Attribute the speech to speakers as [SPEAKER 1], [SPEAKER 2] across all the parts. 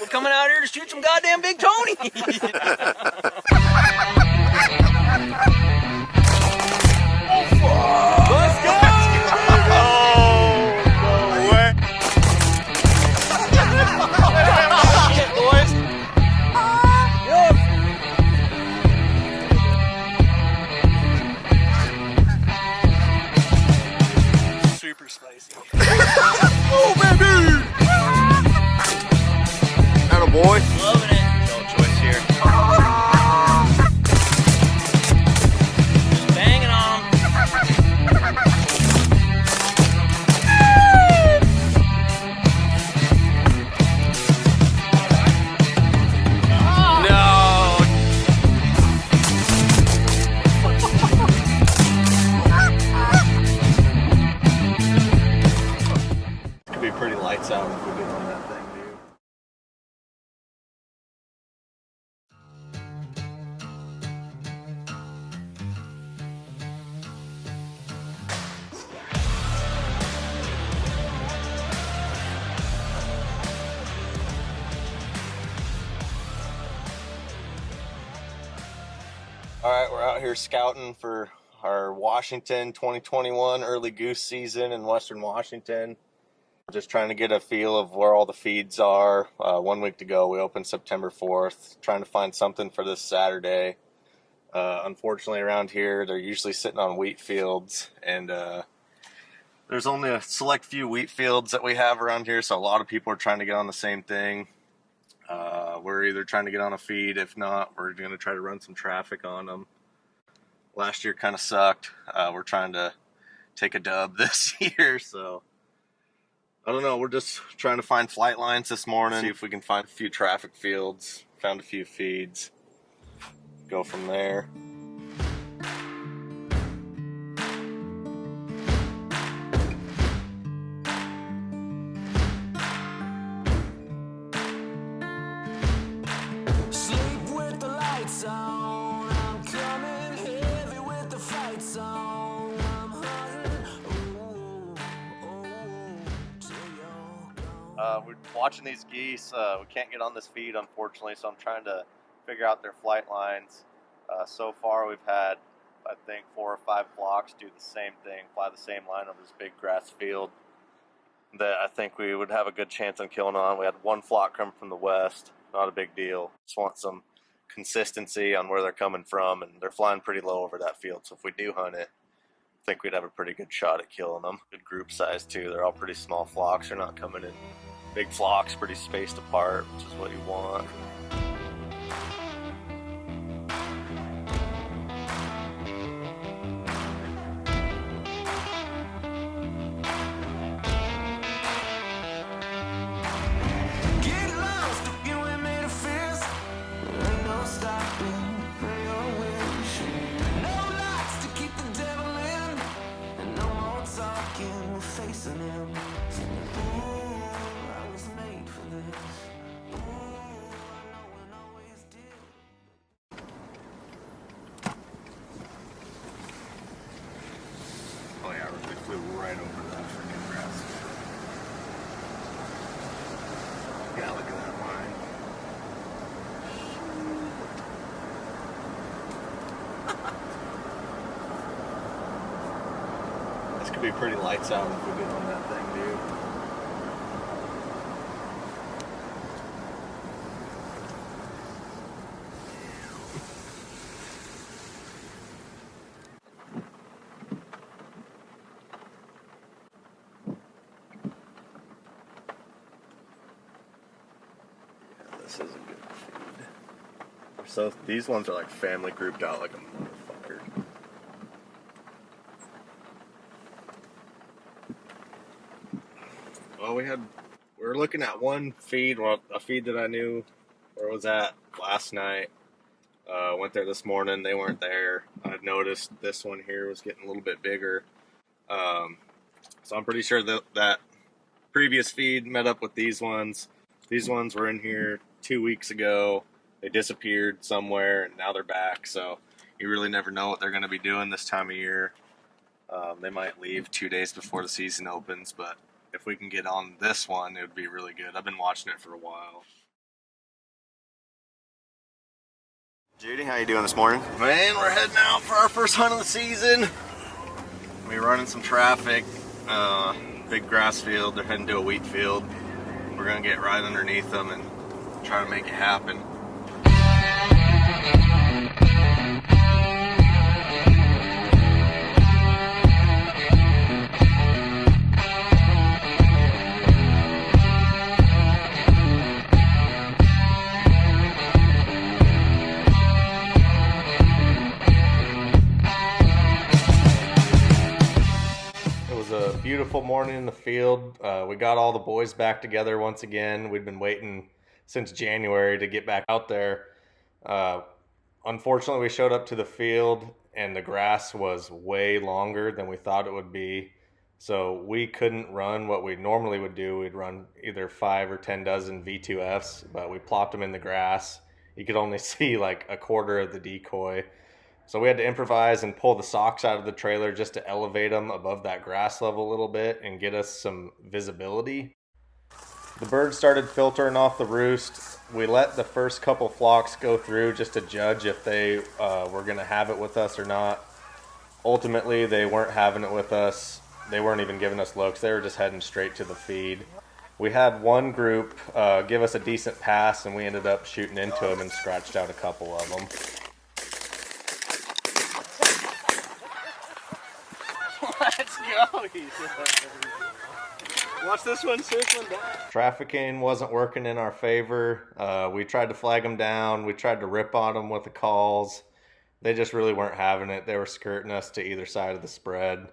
[SPEAKER 1] We're coming out here to shoot some goddamn big Tony. Oh, fuck. Let's go!
[SPEAKER 2] Oh, no way.
[SPEAKER 1] Shit, boys. Yep. Super spicy.
[SPEAKER 2] Oh, baby! Atta boy.
[SPEAKER 1] Loving it.
[SPEAKER 3] No choice here.
[SPEAKER 1] Just banging on them.
[SPEAKER 3] No.
[SPEAKER 2] Could be pretty lights out if we get on that thing, dude. All right, we're out here scouting for our Washington 2021 early goose season in Western Washington. Just trying to get a feel of where all the feeds are. 1 week to go. We open September 4th. Trying to find something for this Saturday. Unfortunately, around here, they're usually sitting on wheat fields, and there's only a select few wheat fields that we have around here, so a lot of people are trying to get on the same thing. We're either trying to get on a feed. If not, we're going to try to run some traffic on them. Last year kind of sucked. We're trying to take a dub this year, so I don't know. We're just trying to find flight lines this morning, see if we can find a few traffic fields, found a few feeds, go from there.
[SPEAKER 4] Sleep with the lights on. I'm coming heavy with the fights on. I'm hunting. Till you're gone.
[SPEAKER 2] We're watching these geese. We can't get on this feed, unfortunately, so I'm trying to figure out their flight lines. So far, we've had, I think, 4 or 5 flocks do the same thing, fly the same line over this big grass field that I think we would have a good chance on killing on. We had 1 flock come from the west. Not a big deal. Just want some consistency on where they're coming from, and they're flying pretty low over that field, so if we do hunt it, I think we'd have a pretty good shot at killing them. Good group size, too. They're all pretty small flocks. They're not coming in big flocks, pretty spaced apart, which is what you want.
[SPEAKER 4] Get lost if you ain't made a fist. Ain't no stopping for your wish. No lights to keep the devil in. And no more talking, we're facing him. Ooh, I was made for this. Ooh, I know and always did.
[SPEAKER 2] Oh yeah, they flew right over that freaking grass. Yeah, look at that line. This could be pretty lights out if we get on that thing, dude. This is a good feed. So these ones are like family grouped out like a motherfucker. Well, we were looking at one feed, well, a feed that I knew where it was at last night. Went there this morning. They weren't there. I'd noticed this one here was getting a little bit bigger. So I'm pretty sure that previous feed met up with these ones. These ones were in here 2 weeks ago. They disappeared somewhere, and now they're back. So you really never know what they're going to be doing this time of year. They might leave 2 days before the season opens, but if we can get on this one, it would be really good. I've been watching it for a while. Judy, how you doing this morning? Man, we're heading out for our first hunt of the season. We're running some traffic. Big grass field. They're heading to a wheat field. We're gonna get right underneath them and try to make it happen. A beautiful morning in the field. We got all the boys back together once again. We'd been waiting since January to get back out there. Unfortunately, we showed up to the field and the grass was way longer than we thought it would be. So we couldn't run what we normally would do. We'd run either 5 or 10 dozen V2Fs, but we plopped them in the grass. You could only see like a quarter of the decoy. So we had to improvise and pull the socks out of the trailer just to elevate them above that grass level a little bit and get us some visibility. The birds started filtering off the roost. We let the first couple flocks go through just to judge if they were going to have it with us or not. Ultimately, they weren't having it with us. They weren't even giving us looks. They were just heading straight to the feed. We had one group give us a decent pass, and we ended up shooting into them and scratched out a couple of them.
[SPEAKER 1] Let's go. Watch this one circling back.
[SPEAKER 2] Trafficking wasn't working in our favor. We tried to flag them down. We tried to rip on them with the calls. They just really weren't having it. They were skirting us to either side of the spread.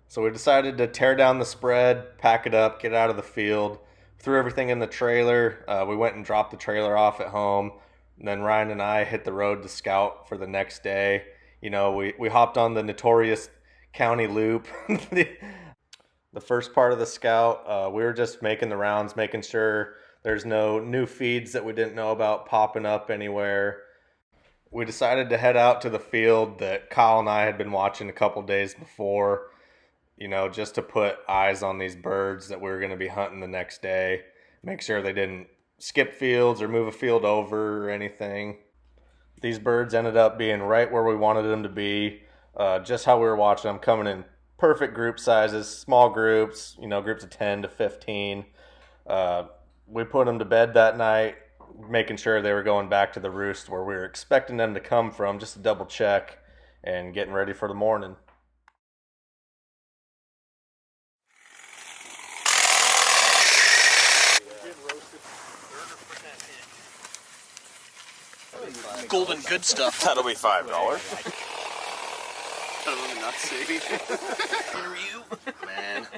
[SPEAKER 2] So we decided to tear down the spread, pack it up, get out of the field, threw everything in the trailer. We went and dropped the trailer off at home. And then Ryan and I hit the road to scout for the next day. You know, we hopped on the notorious county loop. The first part of the scout, we were just making the rounds, making sure there's no new feeds that we didn't know about popping up anywhere. We decided to head out to the field that Kyle and I had been watching a couple days before, you know, just to put eyes on these birds that we were going to be hunting the next day, make sure they didn't skip fields or move a field over or anything. These birds ended up being right where we wanted them to be. Just how we were watching them, coming in perfect group sizes, small groups, you know, groups of 10 to 15. We put them to bed that night, making sure they were going back to the roost where we were expecting them to come from, just to double check and getting ready for the morning.
[SPEAKER 1] Golden good stuff.
[SPEAKER 3] That'll be $5.
[SPEAKER 1] Not saving.
[SPEAKER 2] Man,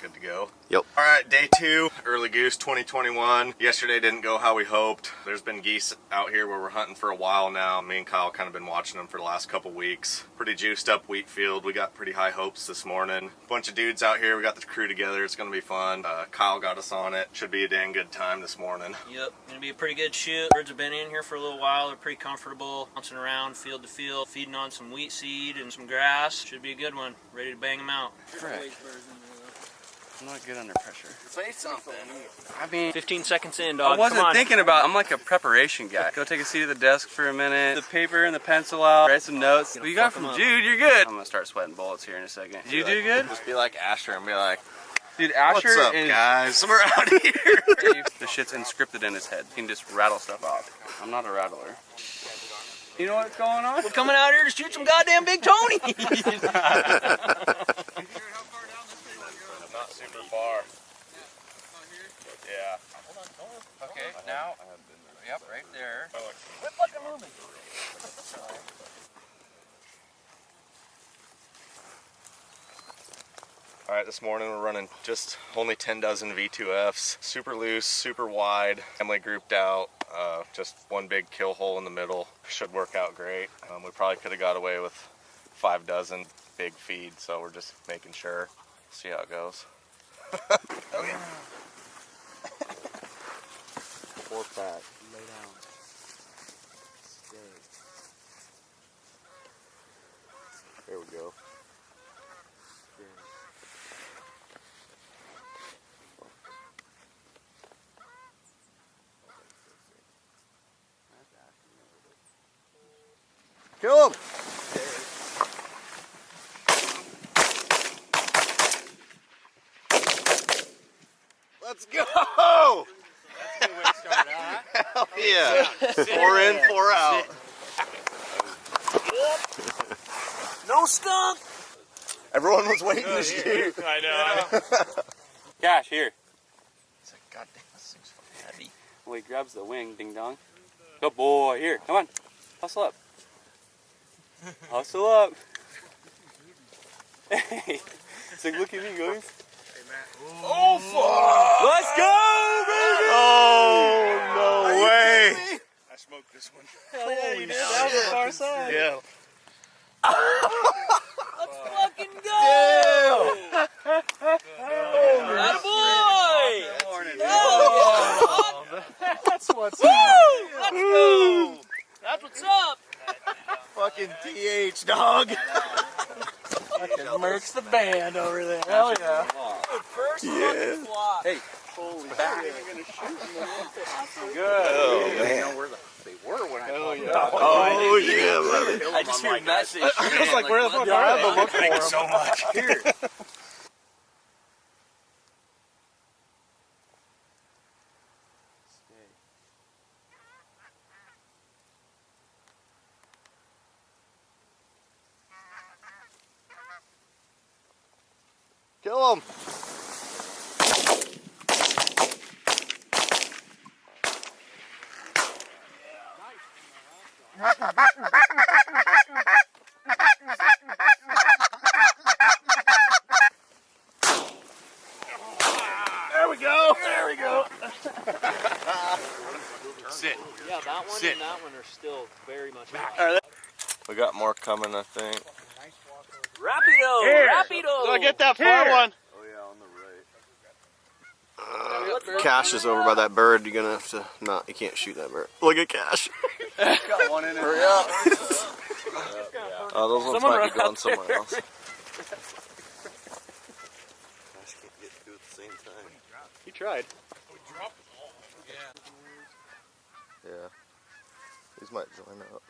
[SPEAKER 2] good to go.
[SPEAKER 3] Yep.
[SPEAKER 2] All right, day 2, early goose 2021. Yesterday didn't go how we hoped. There's been geese out here where we're hunting for a while now. Me and Kyle kind of been watching them for the last couple weeks. Pretty juiced up wheat field. We got pretty high hopes this morning. Bunch of dudes out here. We got the crew together. It's gonna be fun. Kyle got us on it. Should be a dang good time this morning.
[SPEAKER 1] Yep, gonna be a pretty good shoot. Birds have been in here for a little while. They're pretty comfortable, bouncing around field to field, feeding on some wheat seed and some grass. Should be a good one. Ready to bang them out.
[SPEAKER 3] Frick. I'm not good under pressure.
[SPEAKER 1] Say something.
[SPEAKER 3] I mean,
[SPEAKER 1] 15 seconds in, dog.
[SPEAKER 3] I wasn't
[SPEAKER 1] Come on.
[SPEAKER 3] thinking about. I'm like a preparation guy. Go take a seat at the desk for a minute. The paper and the pencil out. Write some notes. What you got from Jude? You're good. I'm gonna start sweating bullets here in a second. Did you do good?
[SPEAKER 2] Just be like Asher and be like,
[SPEAKER 3] Dude, Asher
[SPEAKER 2] "What's up,
[SPEAKER 3] is
[SPEAKER 2] guys? We're out here."
[SPEAKER 3] the shit's inscripted in his head. He can just rattle stuff off. I'm not a rattler. You know what's going on?
[SPEAKER 1] We're coming out here to shoot some goddamn big Tony.
[SPEAKER 2] Not super far. Yeah.
[SPEAKER 3] Okay, now. Yep, right there.
[SPEAKER 1] Quit fucking moving.
[SPEAKER 2] All right, this morning we're running just only 10 dozen V2Fs. Super loose, super wide. Family grouped out. Just one big kill hole in the middle. Should work out great. We probably could have got away with 5 dozen big feed, so we're just making sure. See how it goes. Okay. 4-pack.
[SPEAKER 3] Lay down. Stay.
[SPEAKER 2] There we go. Kill him! Let's go!
[SPEAKER 3] That's a good way to start out, huh?
[SPEAKER 2] Hell yeah! 4 in, 4 out.
[SPEAKER 1] No skunk!
[SPEAKER 2] Everyone was waiting to shoot.
[SPEAKER 1] I know.
[SPEAKER 3] Cash, here.
[SPEAKER 2] It's like, God damn, this thing's fucking heavy.
[SPEAKER 3] Well, he grabs the wing, ding dong. Good boy. Here, come on. Hustle up. Hustle up. Hey. It's like, look at me, guys.
[SPEAKER 2] Oh, fuck!
[SPEAKER 3] Let's go, baby!
[SPEAKER 2] Oh, no way!
[SPEAKER 5] I smoked this one.
[SPEAKER 3] Hell yeah, you did. That was the far side.
[SPEAKER 5] Yeah.
[SPEAKER 1] Let's fucking go! Attaboy!
[SPEAKER 3] Good morning.
[SPEAKER 1] Oh, yeah.
[SPEAKER 5] That's what's
[SPEAKER 1] Woo! Let's go! That's what's up!
[SPEAKER 2] Fucking TH, dog.
[SPEAKER 5] Mercs the band over there. Hell yeah.
[SPEAKER 1] First fucking flop.
[SPEAKER 3] Hey, holy back. Good.
[SPEAKER 2] Oh, man.
[SPEAKER 3] know where they were when I
[SPEAKER 5] Hell yeah.
[SPEAKER 2] Oh, yeah, buddy.
[SPEAKER 1] I just hear a message.
[SPEAKER 5] I was like, where the fuck are they? Look for 'em.
[SPEAKER 2] so much.
[SPEAKER 3] Here.
[SPEAKER 2] Kill him. There we go. There we go.
[SPEAKER 5] Sit.
[SPEAKER 1] Yeah, that one
[SPEAKER 5] Sit.
[SPEAKER 1] and that one are still very much
[SPEAKER 2] We got more coming, I think.
[SPEAKER 1] Rapido!
[SPEAKER 5] Here.
[SPEAKER 1] Rapido!
[SPEAKER 5] Go get that far one.
[SPEAKER 3] Oh, yeah, on the right.
[SPEAKER 2] Cash is over by that bird. You're gonna have to not. You can't shoot that bird. Look at Cash.
[SPEAKER 3] Got one in it.
[SPEAKER 2] Hurry up. Oh, those ones
[SPEAKER 1] Someone
[SPEAKER 2] might be
[SPEAKER 1] run
[SPEAKER 2] going
[SPEAKER 1] out
[SPEAKER 2] somewhere
[SPEAKER 1] there.
[SPEAKER 2] else. Cash can't get two at the same time.
[SPEAKER 5] He tried.
[SPEAKER 2] Yeah. These might join up.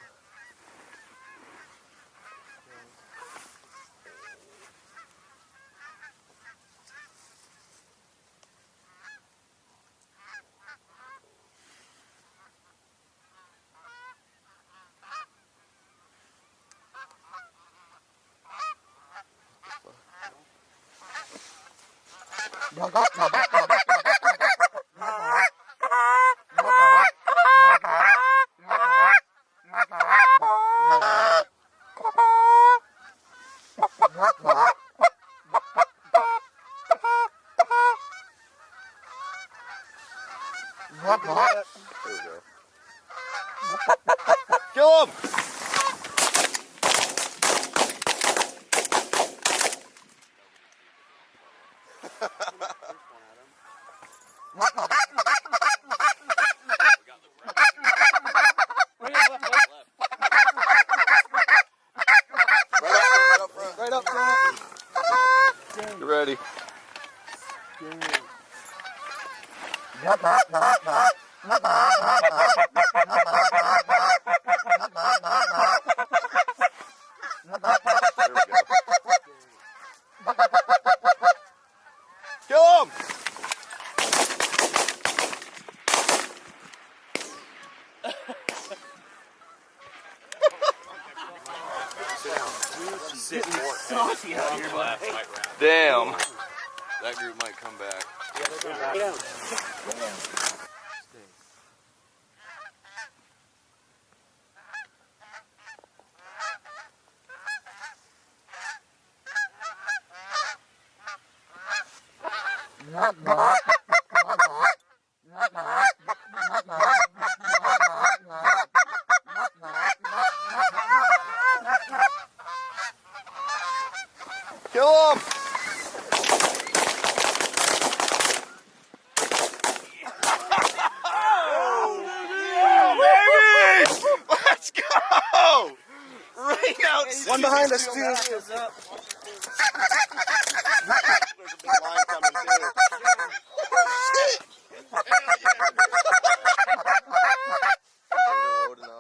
[SPEAKER 2] There we go. Kill him! Right up front. You ready? There we go. Kill him! Damn. That group might come back. Kill him! Let's go! Right outside. One behind us, too. There's a big line coming, too. Shit! They're loading up.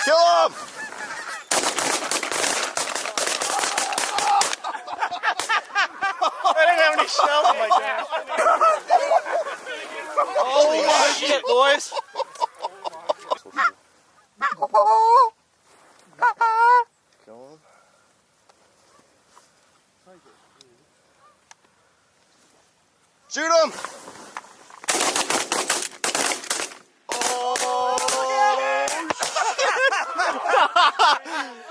[SPEAKER 2] Kill him!
[SPEAKER 5] I didn't have any shells in my gas. Holy shit, boys.
[SPEAKER 2] Kill him. Shoot him!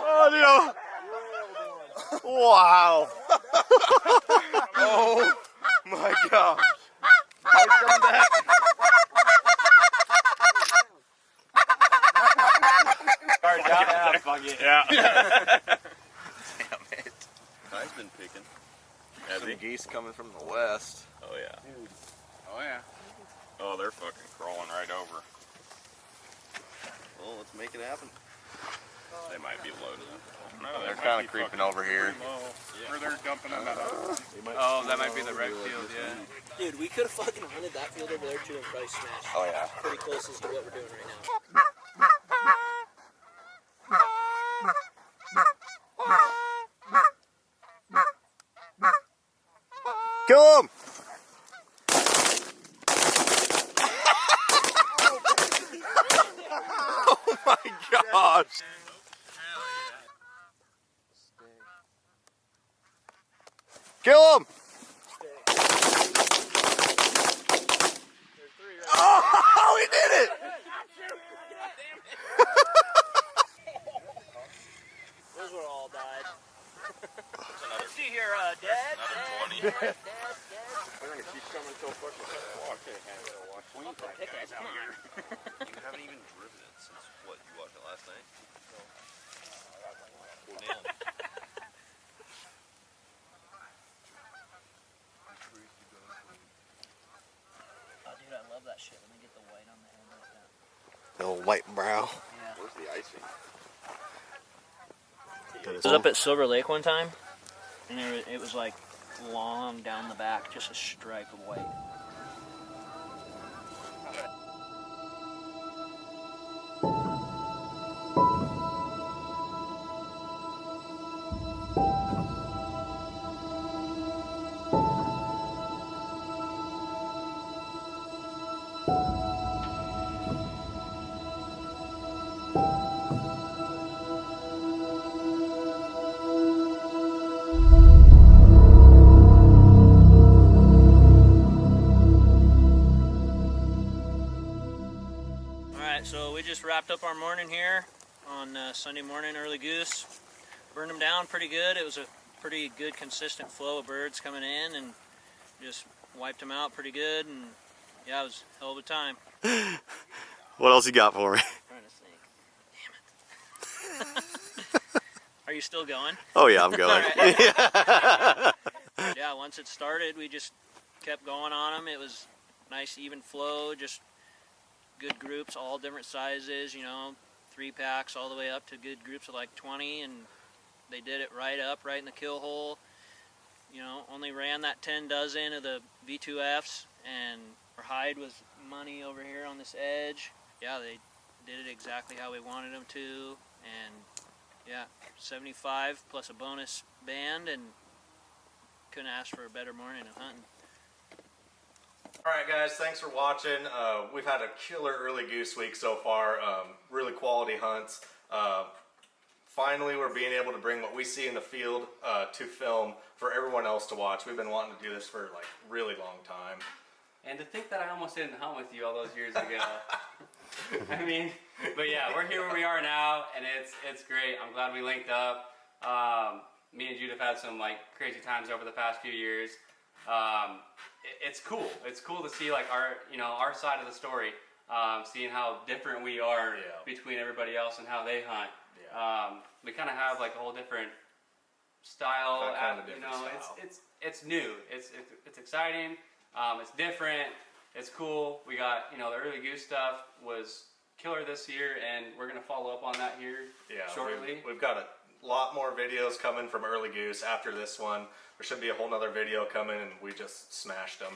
[SPEAKER 2] Oh, dude. Wow. Oh my gosh.
[SPEAKER 5] Already got that. Fuck it. Yeah.
[SPEAKER 2] Damn it. Ty's been picking. Some geese coming from the west.
[SPEAKER 6] Oh yeah.
[SPEAKER 3] Oh yeah.
[SPEAKER 6] Oh, they're fucking crawling right over.
[SPEAKER 2] Well, let's make it happen.
[SPEAKER 6] They might be loaded up. No,
[SPEAKER 2] They're kind of creeping over here.
[SPEAKER 6] Or they're dumping them at us.
[SPEAKER 3] Oh, that might be the rec field, yeah.
[SPEAKER 1] Dude, we could have fucking hunted that field over there too and probably smashed
[SPEAKER 2] Oh yeah.
[SPEAKER 1] pretty closest to what we're doing right now.
[SPEAKER 2] Kill him! Oh my gosh! Kill him! Oh, he did it!
[SPEAKER 1] Those were all died. Let's see here, Dad.
[SPEAKER 6] Another 20.
[SPEAKER 1] Dad.
[SPEAKER 6] We're gonna keep coming until fucking walk.
[SPEAKER 1] Pickers, come on.
[SPEAKER 6] You haven't even driven it since what? You walked it last night?
[SPEAKER 1] Oh, dude, I love that shit. Let me get the white on the head like that.
[SPEAKER 2] The old white brow.
[SPEAKER 1] Yeah.
[SPEAKER 6] Where's the icing?
[SPEAKER 1] I was up at Silver Lake one time, and it was like long down the back, just a stripe of white. So we just wrapped up our morning here on Sunday morning, early goose. Burned them down pretty good. It was a pretty good consistent flow of birds coming in and just wiped them out pretty good. And yeah, it was a hell of a time.
[SPEAKER 2] What else you got for me?
[SPEAKER 1] I'm trying to think. Damn it. Are you still going?
[SPEAKER 2] Oh yeah, I'm going.
[SPEAKER 1] Yeah, once it started, we just kept going on them. It was nice, even flow, just good groups, all different sizes, you know, 3-packs all the way up to good groups of like 20, and they did it right in the kill hole. You know, only ran that 10 dozen of the V2Fs, and our hide was money over here on this edge. Yeah, they did it exactly how we wanted them to, and yeah, 75 plus a bonus band, and couldn't ask for a better morning of hunting.
[SPEAKER 2] Alright guys, thanks for watching. We've had a killer early goose week so far, really quality hunts. Finally we're being able to bring what we see in the field to film for everyone else to watch. We've been wanting to do this for like really long time.
[SPEAKER 3] And to think that I almost didn't hunt with you all those years ago. I mean, but yeah, we're here where we are now, and it's great. I'm glad we linked up. Me and Jude have had some like crazy times over the past few years. It's cool. It's cool to see like our side of the story, seeing how different we are between everybody else and how they hunt. Yeah. We kind of have like a whole different style. It's new. It's exciting. It's different. It's cool. We got the early goose stuff was killer this year, and we're gonna follow up on that here shortly.
[SPEAKER 2] We've got a lot more videos coming from early goose after this one. There should be a whole nother video coming, and we just smashed them.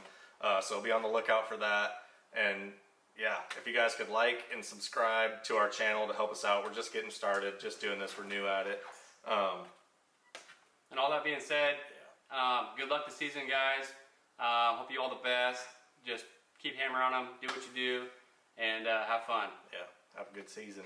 [SPEAKER 2] So be on the lookout for that. And yeah, if you guys could like and subscribe to our channel to help us out. We're just getting started, just doing this. We're new at it.
[SPEAKER 3] And all that being said, good luck this season, guys. Hope you all the best. Just keep hammering on them, do what you do, and have fun.
[SPEAKER 2] Yeah, have a good season.